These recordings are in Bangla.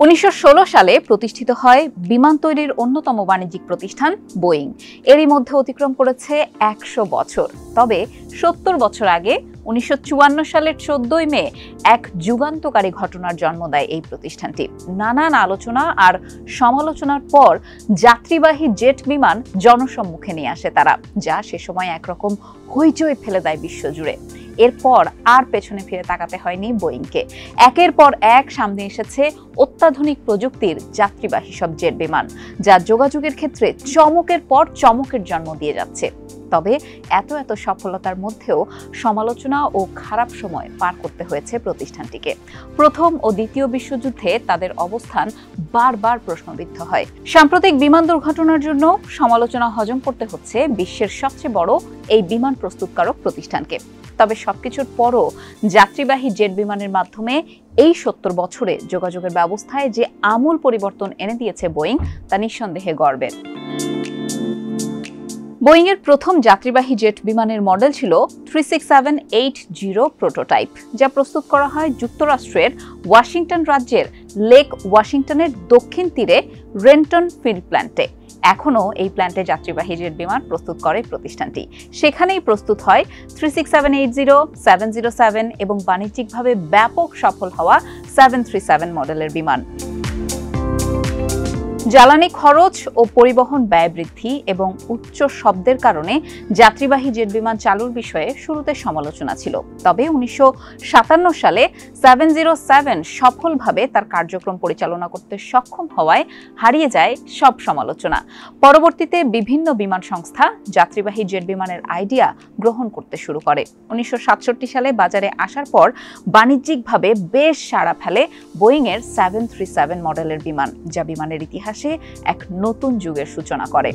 1916 সালে প্রতিষ্ঠিত হয় বিমান তৈরির অন্যতম বাণিজ্যিক প্রতিষ্ঠান বোয়িং। এরই মধ্যে অতিক্রম করেছে 100 বছর। তবে 70 বছর আগে 1954 সালের 14 মে এক যুগান্তকারী ঘটনার জন্ম দেয় এই প্রতিষ্ঠানটি। নানান আলোচনা আর সমালোচনার পর যাত্রীবাহী জেট বিমান জনসম্মুখে নিয়ে আসে তারা, যা সে সময় একরকম হইচই ফেলে দেয় বিশ্বজুড়ে। এরপর আর পেছনে ফিরে তাকাতে হয়নি বোয়িংকে। একের পর এক সামনে এসেছে অত্যাধুনিক প্রযুক্তির যাত্রীবাহী সব জেট বিমান, যা যোগাযোগের ক্ষেত্রে চমকের পর চমকের জন্ম দিয়ে যাচ্ছে। তবে এত সফলতার মধ্যেও সমালোচনা ও খারাপ সময় পার করতে হয়েছে প্রতিষ্ঠানটিকে। প্রথম ও দ্বিতীয় বিশ্বযুদ্ধে তাদের অবস্থান বারবার প্রশ্নবিদ্ধ হয়। সাম্প্রতিক বিমান দুর্ঘটনার জন্য সমালোচনা হজম করতে হচ্ছে বিশ্বের সবচেয়ে বড় এই বিমান প্রস্তুতকারক প্রতিষ্ঠানকে। তবে সবকিছুর পরও যাত্রীবাহী জেট বিমানের মাধ্যমে এই 70 বছরে যোগাযোগের ব্যবস্থায় যে আমূল পরিবর্তন এনে দিয়েছে বোয়িং, তা নিঃসন্দেহে গর্বের। বোয়িং এর প্রথম যাত্রীবাহী জেট বিমানের মডেল ছিল 367-80 প্রোটোটাইপ, যা প্রস্তুত করা হয় যুক্তরাষ্ট্রের ওয়াশিংটন রাজ্যের লেক ওয়াশিংটনের দক্ষিণ তীরে রেন্টন ফিল্ড প্ল্যান্টে। এখনও এই প্ল্যান্টে যাত্রীবাহী জেট বিমান প্রস্তুত করে প্রতিষ্ঠানটি। সেখানেই প্রস্তুত হয় 367-80, 707 এবং বাণিজ্যিকভাবে ব্যাপক সফল হওয়া 737 মডেলের বিমান। জ্বালানি খরচ ও পরিবহন ব্যয় বৃদ্ধি এবং উচ্চ শব্দের কারণে যাত্রীবাহী জেট বিমান চালুর বিষয়ে শুরুতে সমালোচনা ছিল। তবে 1957 সালে 707 সফলভাবে তার কার্যক্রম পরিচালনা করতে সক্ষম হওয়ায় হারিয়ে যায় সব সমালোচনা। পরবর্তীতে বিভিন্ন বিমান সংস্থা যাত্রীবাহী জেট বিমানের আইডিয়া গ্রহণ করতে শুরু করে। 1967 সালে বাজারে আসার পর বাণিজ্যিকভাবে বেশ সাড়া ফেলে বোয়িং এর 737 মডেলের বিমান, যা বিমানের ইতিহাসে এক নতুন যুগের সূচনা করে।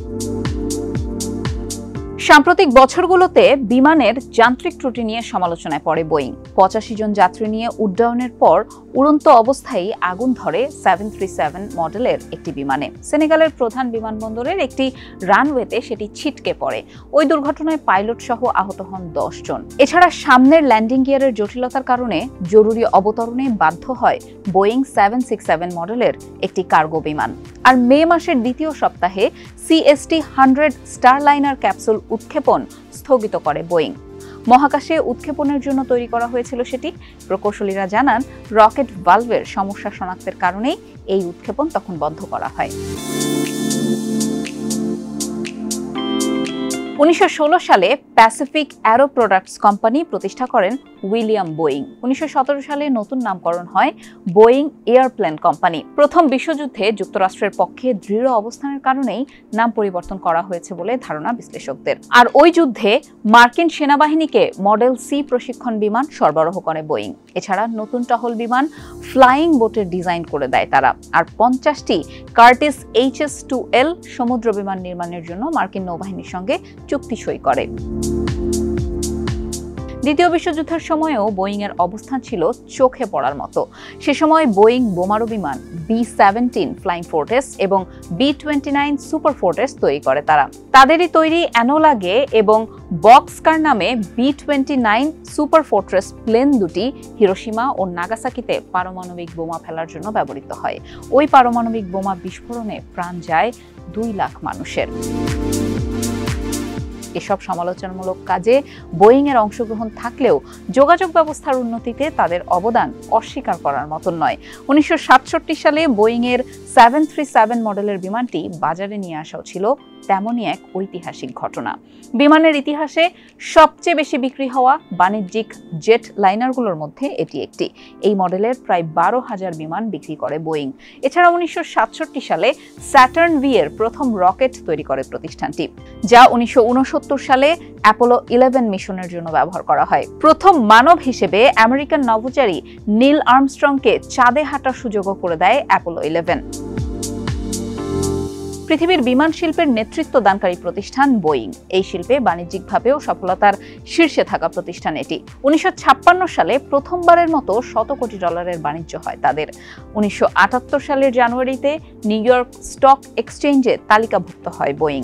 সাম্প্রতিক বছরগুলোতে বিমানের যান্ত্রিক ত্রুটি নিয়ে সমালোচনায় পড়ে বোয়িং। 85 জন যাত্রী নিয়ে উড্ডয়নের পর উড়ন্ত অবস্থায় আগুন ধরে 737 মডেলের একটি বিমানে। সেনেগালের প্রধান বিমানবন্দরের একটি রানওয়েতে সেটি ছিটকে পড়ে। ওই দুর্ঘটনায় পাইলট সহ আহত হন 10 জন। এছাড়া সামনের ল্যান্ডিং গিয়ারের জটিলতার কারণে জরুরি অবতরণে বাধ্য হয় বোয়িং 767 মডেলের একটি কার্গো বিমান। আর মে মাসের দ্বিতীয় সপ্তাহে CST-100 স্টারলাইনার ক্যাপসুল উৎক্ষেপণ স্থগিত করে বোয়িং। মহাকাশে উৎক্ষেপণের জন্য তৈরি করা হয়েছিল সেটি। প্রকৌশলীরা জানান, রকেট ভালভের সমস্যা শনাক্তের কারণেই এই উৎক্ষেপণ তখন বন্ধ করা হয়। 1916 সালে প্যাসিফিক অ্যারো প্রোডাক্টস কোম্পানি প্রতিষ্ঠা করেন উইলিয়াম বোয়িং। 1917 সালে নতুন নামকরণ হয় বোয়িং এয়ারপ্লেন কোম্পানি। প্রথম বিশ্বযুদ্ধে যুক্তরাষ্ট্রের পক্ষে দৃঢ় অবস্থানের কারণেই নাম পরিবর্তন করা হয়েছে বলে ধারণা বিশ্লেষকদের। আর ওই যুদ্ধে মার্কিন সেনাবাহিনীকে মডেল সি প্রশিক্ষণ বিমান সরবরাহ করে বোয়িং। এছাড়া নতুন টহল বিমান ফ্লাইং বোটের ডিজাইন করে দেয় তারা। আর 50টি কার্টিস HS-2L সমুদ্র বিমান নির্মাণের জন্য মার্কিন নৌবাহিনীর সঙ্গে চুক্তি সই করে। দ্বিতীয় বিশ্বযুদ্ধের সময়ও বোয়িং এর অবস্থান ছিল চোখে পড়ার মতো। সে সময় বোয়িং বোমারু বিমান B-17 ফ্লাইং ফোর্ট্রেস এবং B-29 সুপার ফোর্ট্রেস তৈরি করে তারা। তাদেরই তৈরি অ্যানোলা গে এবং বক্সকার নামে B-29 সুপার ফোর্ট্রেস প্লেন দুটি হিরোশিমা ও নাগাসাকিতে পারমাণবিক বোমা ফেলার জন্য ব্যবহৃত হয়। ওই পারমাণবিক বোমা বিস্ফোরণে প্রাণ যায় 2 লাখ মানুষের। এসব সমালোচনামূলক কাজে বোয়িং এর অংশগ্রহণ থাকলেও যোগাযোগ ব্যবস্থার উন্নতিতে তাদের অবদান অস্বীকার করার মতন নয়। 1967 সালে বোয়িং এর 737 মডেলের বিমানটি বাজারে নিয়ে আসাও ছিল তেমনই এক ঐতিহাসিক ঘটনা। বিমানের ইতিহাসে সবচেয়ে বেশি বিক্রি হওয়া বাণিজ্যিক জেট লাইনারগুলোর মধ্যে এটি একটি। এই মডেলের প্রায় 12,000 বিমান বিক্রি করে বোয়িং। এছাড়া 1967 সালে স্যাটার্ন V এর প্রথম রকেট তৈরি করে প্রতিষ্ঠানটি, যা 1969 সালে অ্যাপোলো 11 মিশনের জন্য ব্যবহার করা হয়। প্রথম মানব হিসেবে আমেরিকান নভোচারী নীল আর্মস্ট্রংকে চাঁদে হাঁটার সুযোগও করে দেয় অ্যাপোলো 11। পৃথিবীর বিমান শিল্পের নেতৃত্ব দানকারী প্রতিষ্ঠান বোয়িং। এই শিল্পে বাণিজ্যিকভাবেও সফলতার শীর্ষে থাকা প্রতিষ্ঠান এটি। 1956 সালে প্রথমবারের মতো $100 কোটি বাণিজ্য হয় তাদের। 1978 সালের জানুয়ারিতে নিউ ইয়র্ক স্টক এক্সচেঞ্জে তালিকাভুক্ত হয় বোয়িং।